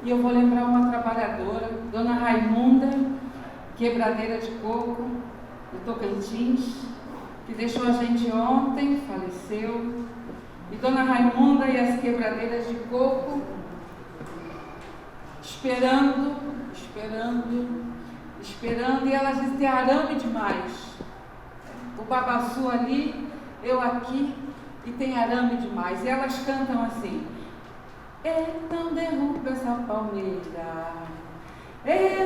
E eu vou lembrar uma trabalhadora, Dona Raimunda, quebradeira de coco, do Tocantins, que deixou a gente ontem, faleceu. E Dona Raimunda e as quebradeiras de coco, esperando, e elas dizem: tem arame demais. O babaçu ali, eu aqui, e tem arame demais. E elas cantam assim: não derruba essa palmeira,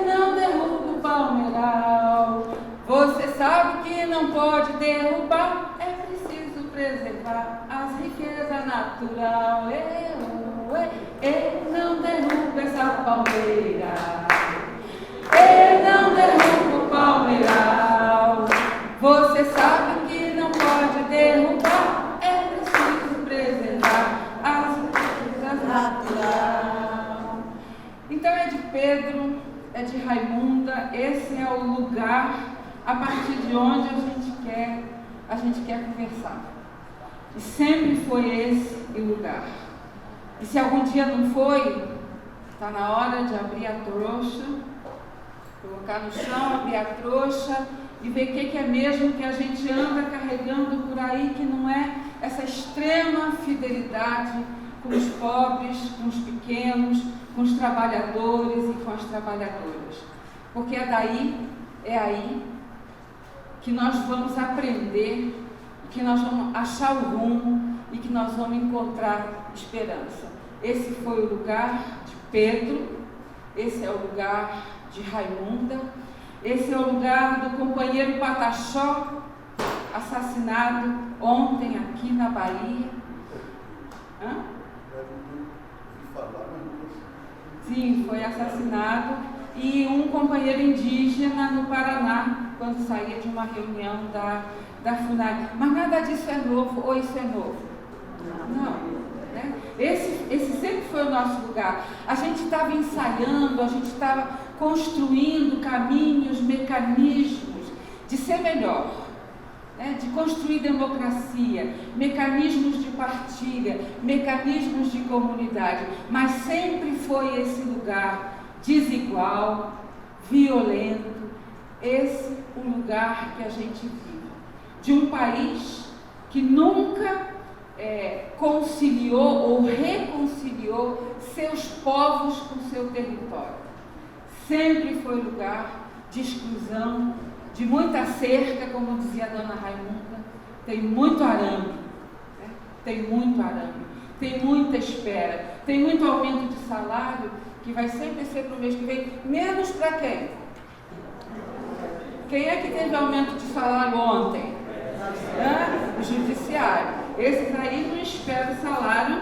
não derruba o palmeiral. Você sabe que não pode derrubar, é preciso preservar as riquezas natural. Não derruba essa palmeira, não derruba o palmeiral. Você sabe que não pode derrubar, é preciso preservar as riquezas natural. Então é de Pedro, é de Raimunda, esse é o lugar a partir de onde a gente quer conversar. E sempre foi esse o lugar. E se algum dia não foi, está na hora de abrir a trouxa, colocar no chão, abrir a trouxa e ver o que é mesmo que a gente anda carregando por aí, que não é essa extrema fidelidade com os pobres, com os pequenos, com os trabalhadores e com as trabalhadoras. Porque é aí que nós vamos aprender, que nós vamos achar o rumo e que nós vamos encontrar esperança. Esse foi o lugar de Pedro, esse é o lugar de Raimunda, esse é o lugar do companheiro Pataxó, assassinado ontem aqui na Bahia. Sim, foi assassinado. E um companheiro indígena no Paraná, quando saía de uma reunião da FUNAG. Mas nada disso é novo, ou isso é novo? Não. Né? Esse sempre foi o nosso lugar. A gente estava ensaiando, a gente estava construindo caminhos, mecanismos de ser melhor, né? De construir democracia, mecanismos de partilha, mecanismos de comunidade. Mas sempre foi esse lugar desigual, violento, esse o lugar que a gente vive, de um país que nunca conciliou ou reconciliou seus povos com seu território. Sempre foi lugar de exclusão, de muita cerca, como dizia a Dona Raimunda. Tem muito arame, né? Tem muito arame, tem muita espera, tem muito aumento de salário, que vai sempre ser para o mês que vem, menos para quem? Quem é que teve aumento de salário ontem? O judiciário. Esses aí não esperam salário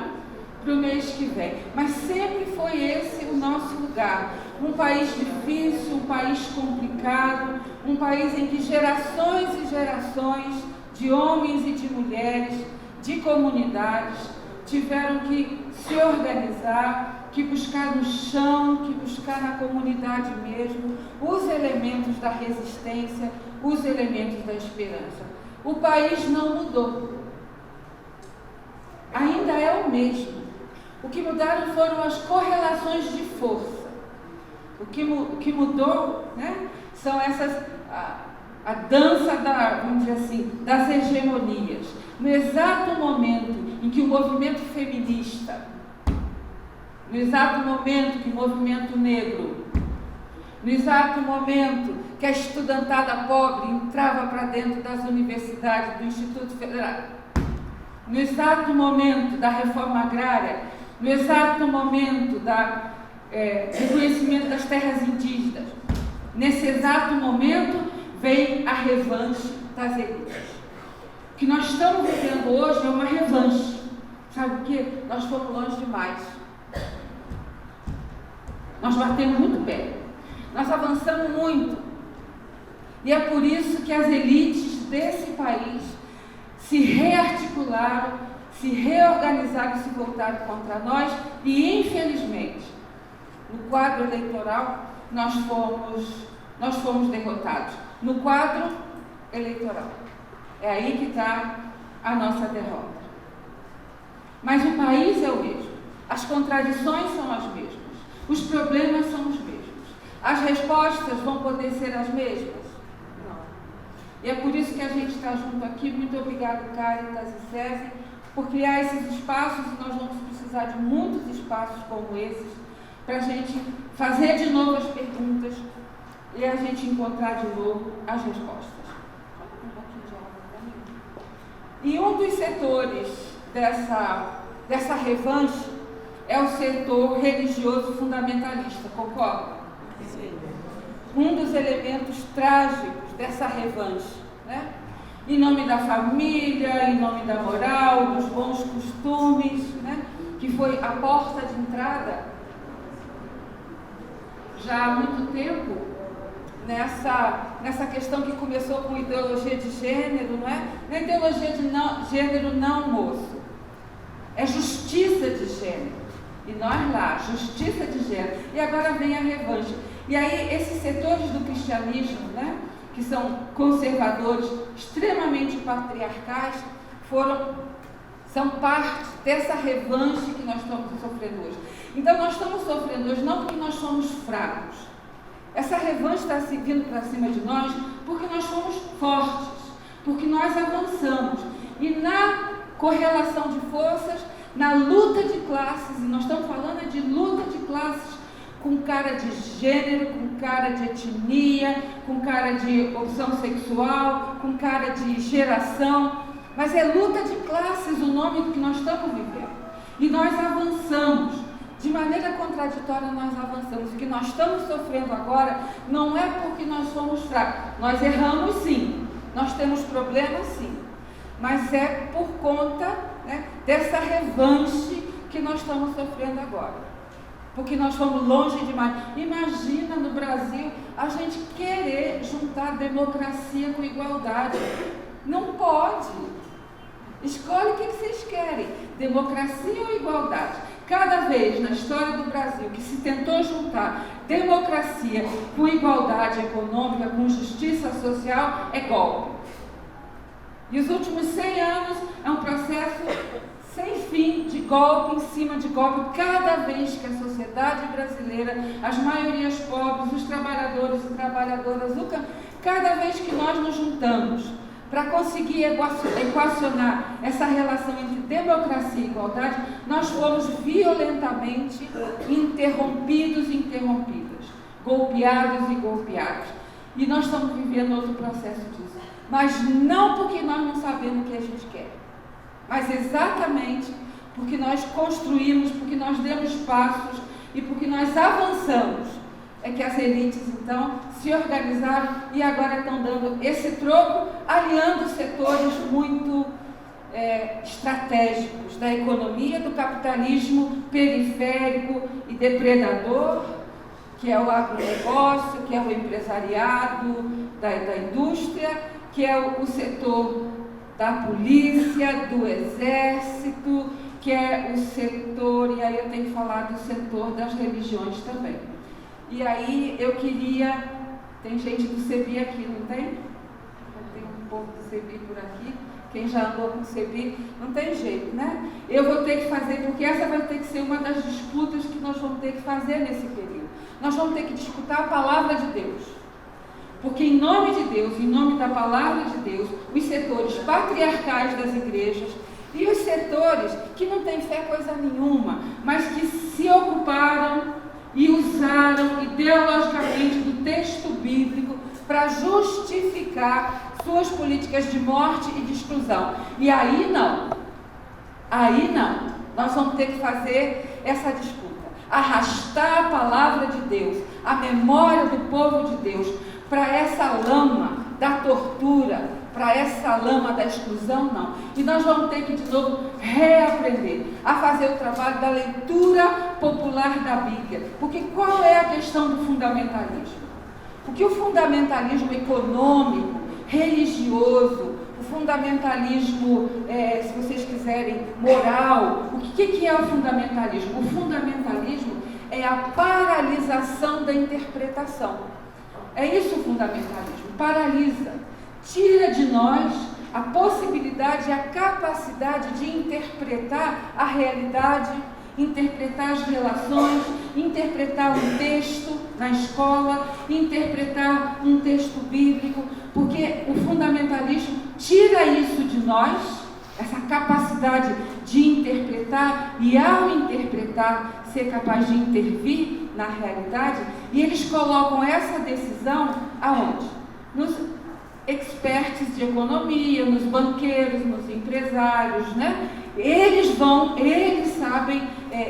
para o mês que vem. Mas sempre foi esse o nosso lugar. Um país difícil, um país complicado, um país em que gerações e gerações de homens e de mulheres, de comunidades, tiveram que se organizar, que buscar no chão, que buscar na comunidade mesmo, os elementos da resistência, os elementos da esperança. O país não mudou. Ainda é o mesmo. O que mudaram foram as correlações de força. O que mudou, né, são essas, a dança vamos dizer assim, das hegemonias. No exato momento em que o movimento feminista, no exato momento que o movimento negro, no exato momento que a estudantada pobre entrava para dentro das universidades, do Instituto Federal, no exato momento da reforma agrária, no exato momento do reconhecimento das terras indígenas, nesse exato momento vem a revanche das elites. O que nós estamos vivendo hoje é uma revanche. Sabe o quê? Nós fomos longe demais. Nós batemos muito pé. Nós avançamos muito. E é por isso que as elites desse país se rearticularam, se reorganizaram e se voltaram contra nós. E, infelizmente, no quadro eleitoral, nós fomos derrotados. No quadro eleitoral. É aí que está a nossa derrota. Mas o país é o mesmo. As contradições são as mesmas. Os problemas são os mesmos. As respostas vão poder ser as mesmas? Não. E é por isso que a gente está junto aqui. Muito obrigado, Caritas e SESI, por criar esses espaços, e nós vamos precisar de muitos espaços como esses, para a gente fazer de novo as perguntas e a gente encontrar de novo as respostas. E um dos setores dessa revanche é o setor religioso fundamentalista, concorda? Sim. Um dos elementos trágicos dessa revanche, né? Em nome da família, em nome da moral, dos bons costumes, né? Que foi a porta de entrada já há muito tempo nessa questão que começou com ideologia de gênero, não é? Não é ideologia de gênero não, moço. É justiça de gênero. E nós lá, justiça de gênero. E agora vem a revanche. E aí esses setores do cristianismo, né, que são conservadores, extremamente patriarcais, são parte dessa revanche que nós estamos sofrendo hoje. Então nós estamos sofrendo hoje não porque nós somos fracos. Essa revanche está vindo para cima de nós porque nós somos fortes, porque nós avançamos. E na correlação de forças, na luta de classes, e nós estamos falando de luta de classes com cara de gênero, com cara de etnia, com cara de opção sexual, com cara de geração, mas é luta de classes o nome que nós estamos vivendo. E nós avançamos, de maneira contraditória nós avançamos. O que nós estamos sofrendo agora não é porque nós somos fracos, nós erramos sim, nós temos problemas sim, mas é por conta, né, dessa revanche que nós estamos sofrendo agora. Porque nós fomos longe demais. Imagina no Brasil a gente querer juntar democracia com igualdade. Não pode. Escolhe o que vocês querem, democracia ou igualdade. Cada vez na história do Brasil que se tentou juntar democracia com igualdade econômica, com justiça social, é golpe. E os últimos 100 anos é um processo sem fim de golpe em cima de golpe, cada vez que a sociedade brasileira, as maiorias pobres, os trabalhadores e trabalhadoras, cada vez que nós nos juntamos para conseguir equacionar essa relação entre democracia e igualdade, nós fomos violentamente interrompidos e interrompidas, golpeados e golpeados. E nós estamos vivendo outro processo disso. Mas não porque nós não sabemos o que a gente quer, mas exatamente porque nós construímos, porque nós demos passos e porque nós avançamos, é que as elites então se organizaram e agora estão dando esse troco, aliando setores muito estratégicos da economia, do capitalismo periférico e depredador, que é o agronegócio, que é o empresariado da indústria, que é o setor da polícia, do exército, que é o setor, e aí eu tenho que falar do setor das religiões também. E aí eu queria, tem gente do CEBI aqui, não tem? Tem um pouco do CEBI por aqui, quem já andou com o CEBI, não tem jeito, né? Eu vou ter que fazer, porque essa vai ter que ser uma das disputas que nós vamos ter que fazer nesse período. Nós vamos ter que disputar a palavra de Deus. Porque em nome de Deus, em nome da palavra de Deus, os setores patriarcais das igrejas e os setores que não têm fé coisa nenhuma, mas que se ocuparam e usaram ideologicamente do texto bíblico para justificar suas políticas de morte e de exclusão. E aí não, nós vamos ter que fazer essa disputa, arrastar a palavra de Deus, a memória do povo de Deus, para essa lama da tortura, para essa lama da exclusão, não. E nós vamos ter que, de novo, reaprender a fazer o trabalho da leitura popular da Bíblia. Porque qual é a questão do fundamentalismo? Porque o fundamentalismo econômico, religioso, o fundamentalismo, se vocês quiserem, moral, o que é o fundamentalismo? O fundamentalismo é a paralisação da interpretação. É isso o fundamentalismo, paralisa, tira de nós a possibilidade e a capacidade de interpretar a realidade interpretar as relações, interpretar um texto na escola, interpretar um texto bíblico, porque o fundamentalismo tira isso de nós, essa capacidade de interpretar e, ao interpretar, ser capaz de intervir na realidade, e eles colocam essa decisão aonde? Nos experts de economia, nos banqueiros, nos empresários, né? Eles sabem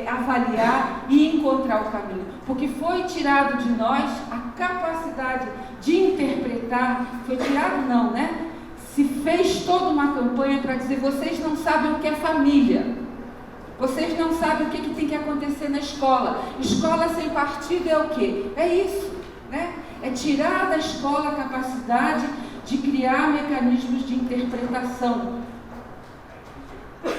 avaliar e encontrar o caminho, porque foi tirado de nós a capacidade de interpretar, foi tirado não, né? Se fez toda uma campanha para dizer, vocês não sabem o que é família, vocês não sabem o que tem que acontecer na escola, escola sem partido é o quê? É isso, né? É tirar da escola a capacidade de criar mecanismos de interpretação,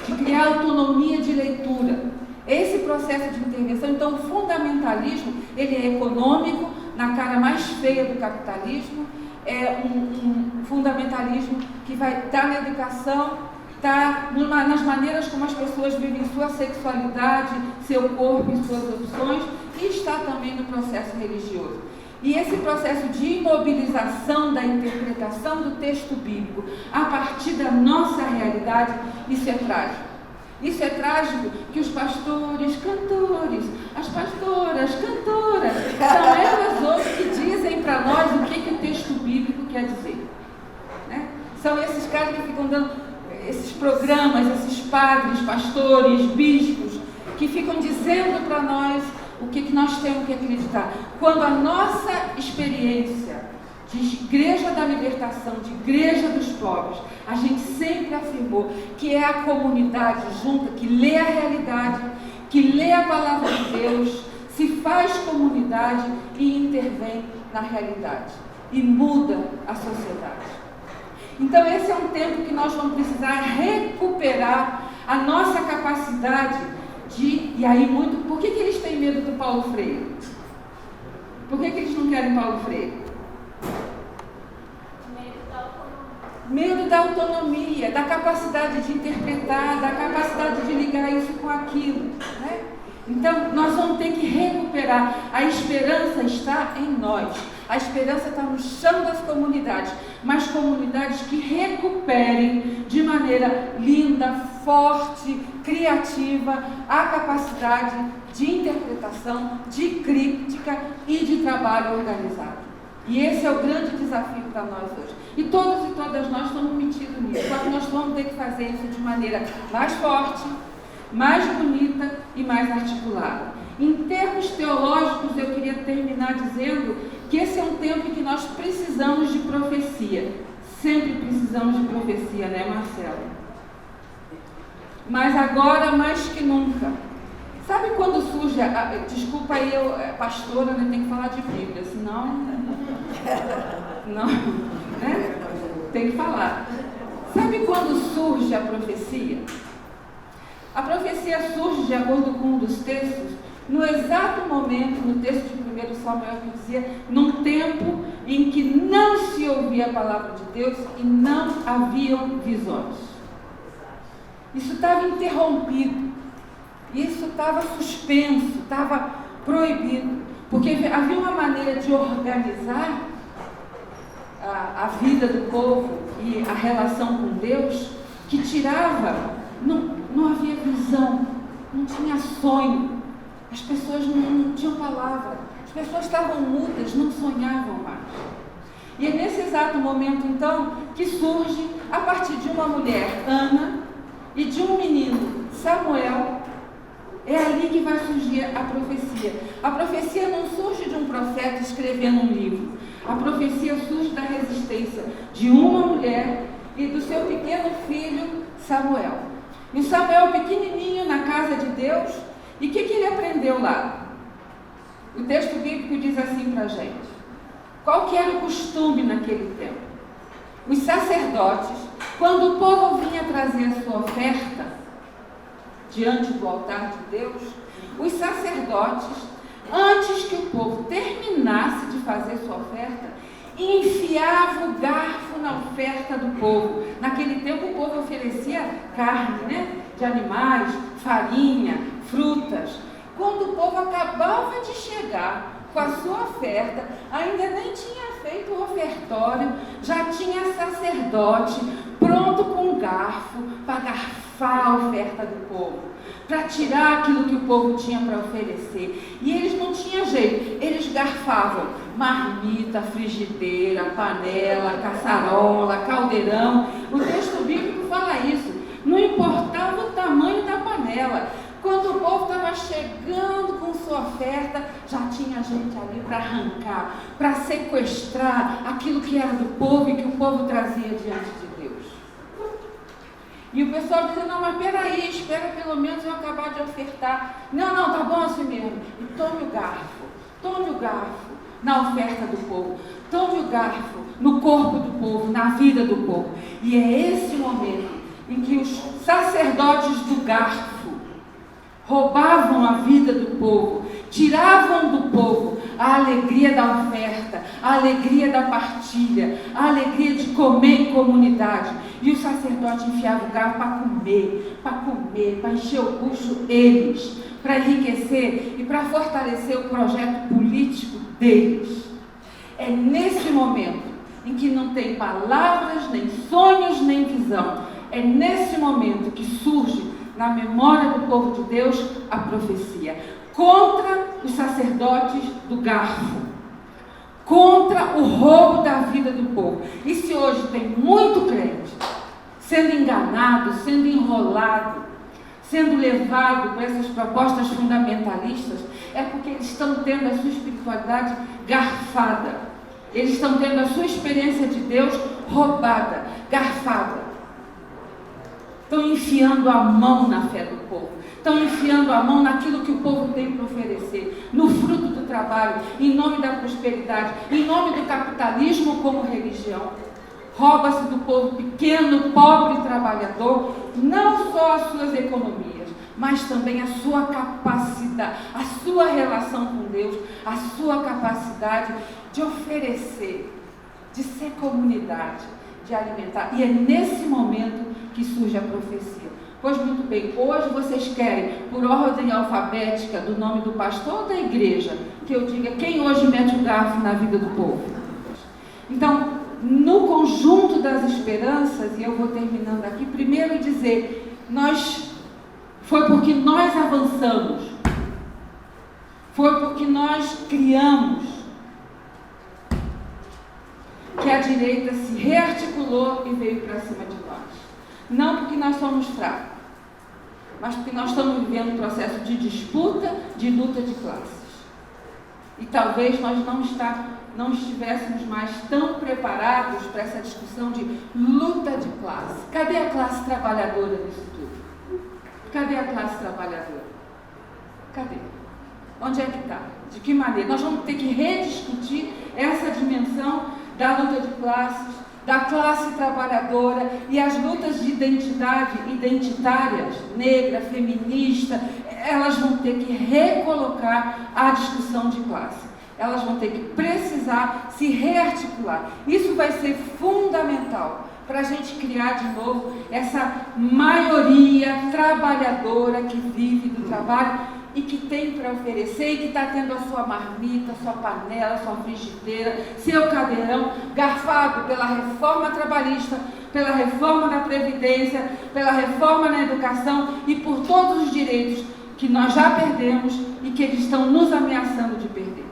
de criar autonomia de leitura. Esse processo de intervenção, então o fundamentalismo, ele é econômico, na cara mais feia do capitalismo, é um fundamentalismo que vai estar na educação, está nas maneiras como as pessoas vivem sua sexualidade, seu corpo e suas opções, e está também no processo religioso. E esse processo de imobilização da interpretação do texto bíblico a partir da nossa realidade, isso é trágico. Isso é trágico que os pastores, cantores, as pastoras, cantoras, são elas hoje que dizem para nós o que o texto bíblico quer dizer. Né? São esses caras que ficam dando esses programas, esses padres, pastores, bispos, que ficam dizendo para nós o que nós temos que acreditar. Quando a nossa experiência de igreja da libertação, de igreja dos pobres, a gente sempre afirmou que é a comunidade junta, que lê a realidade, que lê a palavra de Deus, se faz comunidade e intervém na realidade e muda a sociedade. Então esse é um tempo que nós vamos precisar recuperar a nossa capacidade de, e aí muito, por que eles têm medo do Paulo Freire? Por que eles não querem Paulo Freire? Medo da autonomia, da capacidade de interpretar, da capacidade de ligar isso com aquilo, né? Então, nós vamos ter que recuperar. A esperança está em nós. A esperança está no chão das comunidades, mas comunidades que recuperem de maneira linda, forte, criativa, a capacidade de interpretação, de crítica e de trabalho organizado. E esse é o grande desafio para nós hoje. E todos e todas nós estamos metidos nisso. Só que nós vamos ter que fazer isso de maneira mais forte, mais bonita e mais articulada. Em termos teológicos, eu queria terminar dizendo que esse é um tempo em que nós precisamos de profecia. Sempre precisamos de profecia, né, Marcelo? Mas agora mais que nunca. Sabe quando surge, desculpa aí, eu, pastora, né, tem que falar de Bíblia, senão, não, né? Tem que falar. Sabe quando surge a profecia? A profecia surge, de acordo com um dos textos, no exato momento, no texto de 1 Samuel, que dizia, num tempo em que não se ouvia a palavra de Deus e não haviam visões. Isso estava interrompido. Isso estava suspenso, estava proibido, porque havia uma maneira de organizar a vida do povo e a relação com Deus que tirava, não havia visão, não tinha sonho, as pessoas não tinham palavra, as pessoas estavam mudas, não sonhavam mais. E é nesse exato momento, então, que surge, a partir de uma mulher, Ana, e de um menino, Samuel. É ali que vai surgir a profecia. A profecia não surge de um profeta escrevendo um livro. A profecia surge da resistência de uma mulher e do seu pequeno filho, Samuel. E Samuel, pequenininho, na casa de Deus, e o que ele aprendeu lá? O texto bíblico diz assim para a gente. Qual que era o costume naquele tempo? Os sacerdotes, quando o povo vinha trazer a sua oferta, diante do altar de Deus, os sacerdotes, antes que o povo terminasse de fazer sua oferta, enfiava o garfo na oferta do povo. Naquele tempo o povo oferecia carne, né? De animais, farinha, frutas. Quando o povo acabava de chegar com a sua oferta, ainda nem tinha feito o ofertório, já tinha sacerdote pronto com um garfo para garfar a oferta do povo, para tirar aquilo que o povo tinha para oferecer. E eles não tinham jeito, eles garfavam marmita, frigideira, panela, caçarola, caldeirão. O texto bíblico fala isso, não importava o tamanho da panela. Quando o povo estava chegando com sua oferta, já tinha gente ali para arrancar, para sequestrar aquilo que era do povo e que o povo trazia diante de Deus. E o pessoal dizia, não, mas peraí, espera pelo menos eu acabar de ofertar. Não, tá bom assim mesmo. E tome o garfo na oferta do povo. Tome o garfo no corpo do povo, na vida do povo. E é esse momento em que os sacerdotes do garfo roubavam a vida do povo, tiravam do povo a alegria da oferta, a alegria da partilha, a alegria de comer em comunidade. E o sacerdote enfiava o garfo para comer, para encher o bucho eles, para enriquecer e para fortalecer o projeto político deles. É nesse momento em que não tem palavras, nem sonhos, nem visão, é nesse momento que surge na memória do povo de Deus a profecia contra os sacerdotes do garfo, contra o roubo da vida do povo. E se hoje tem muito crente sendo enganado, sendo enrolado, sendo levado por essas propostas fundamentalistas, é porque eles estão tendo a sua espiritualidade garfada, eles estão tendo a sua experiência de Deus roubada, garfada. Estão enfiando a mão na fé do povo, estão enfiando a mão naquilo que o povo tem para oferecer, no fruto do trabalho, em nome da prosperidade, em nome do capitalismo como religião. Rouba-se do povo pequeno, pobre e trabalhador, não só as suas economias, mas também a sua capacidade, a sua relação com Deus, a sua capacidade de oferecer, de ser comunidade, de alimentar. E é nesse momento que surge a profecia. Pois muito bem, hoje vocês querem, por ordem alfabética do nome do pastor ou da igreja, que eu diga quem hoje mete o garfo na vida do povo? Então, no conjunto das esperanças, e eu vou terminando aqui, primeiro dizer, foi porque nós avançamos, foi porque nós criamos, que a direita se rearticulou e veio para cima de nós. Não porque nós somos fracos, mas porque nós estamos vivendo um processo de disputa, de luta de classes. E talvez nós não estivéssemos mais tão preparados para essa discussão de luta de classe. Cadê a classe trabalhadora nisso tudo? Cadê a classe trabalhadora? Cadê? Onde é que está? De que maneira? Nós vamos ter que rediscutir essa dimensão da luta de classes, da classe trabalhadora e as lutas de identidade, identitárias, negra, feminista, elas vão ter que recolocar a discussão de classe. Elas vão ter que precisar se rearticular. Isso vai ser fundamental para a gente criar de novo essa maioria trabalhadora que vive do trabalho e que tem para oferecer e que está tendo a sua marmita, sua panela, sua frigideira, seu cadeirão, garfado pela reforma trabalhista, pela reforma da Previdência, pela reforma na educação e por todos os direitos que nós já perdemos e que eles estão nos ameaçando de perder.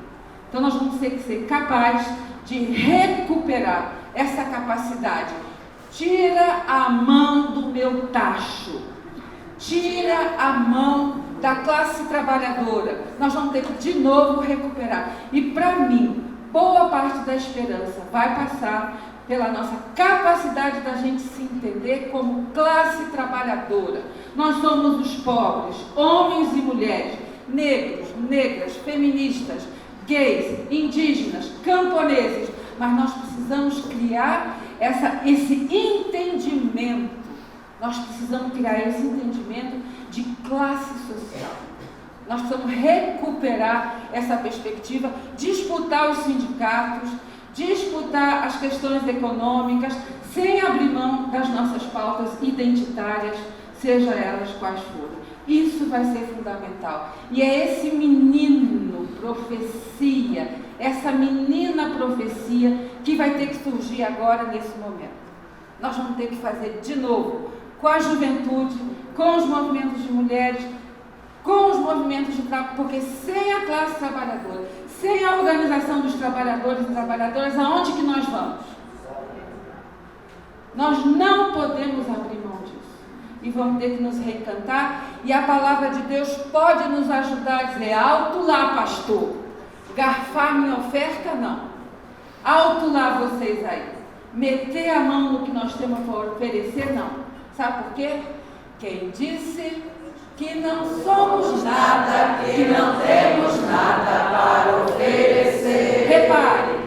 Então nós vamos ter que ser capazes de recuperar essa capacidade. Tira a mão do meu tacho, tira a mão da classe trabalhadora. Nós vamos ter que de novo recuperar. E para mim, boa parte da esperança vai passar pela nossa capacidade da gente se entender como classe trabalhadora. Nós somos os pobres, homens e mulheres, negros, negras, feministas, gays, indígenas, camponeses, mas nós precisamos criar esse entendimento. Nós precisamos criar esse entendimento de classe social. Nós precisamos recuperar essa perspectiva, disputar os sindicatos, disputar as questões econômicas, sem abrir mão das nossas pautas identitárias, seja elas quais forem. Isso vai ser fundamental. E é esse menino profecia, essa menina profecia que vai ter que surgir agora nesse momento. Nós vamos ter que fazer de novo com a juventude, com os movimentos de mulheres, com os movimentos de trabalho, porque sem a classe trabalhadora, sem a organização dos trabalhadores e trabalhadoras, aonde que nós vamos? Nós não podemos abrir mão disso. E vamos ter que nos reencantar. E a palavra de Deus pode nos ajudar a dizer: alto lá, pastor. Garfar minha oferta, não. Alto lá vocês aí. Meter a mão no que nós temos para oferecer, não. Sabe por quê? Quem disse que não somos nada, que não temos nada para oferecer. Repare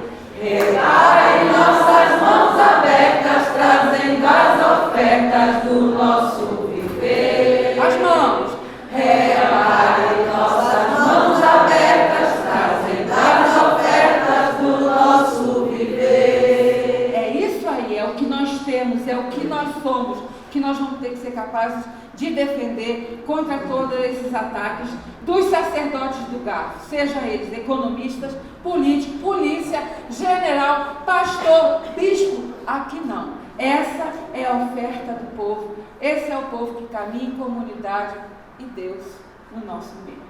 nossas mãos abertas, trazendo as ofertas do nosso viver. As mãos. Repare nossas mãos abertas, trazendo as ofertas do nosso viver. É isso aí, é o que nós temos, é o que nós somos, que nós vamos ter que ser capazes de defender contra todos esses ataques dos sacerdotes do garfo, seja eles economistas, políticos, polícia, general, pastor, bispo. Aqui não. Essa é a oferta do povo. Esse é o povo que caminha em comunidade e Deus no nosso meio.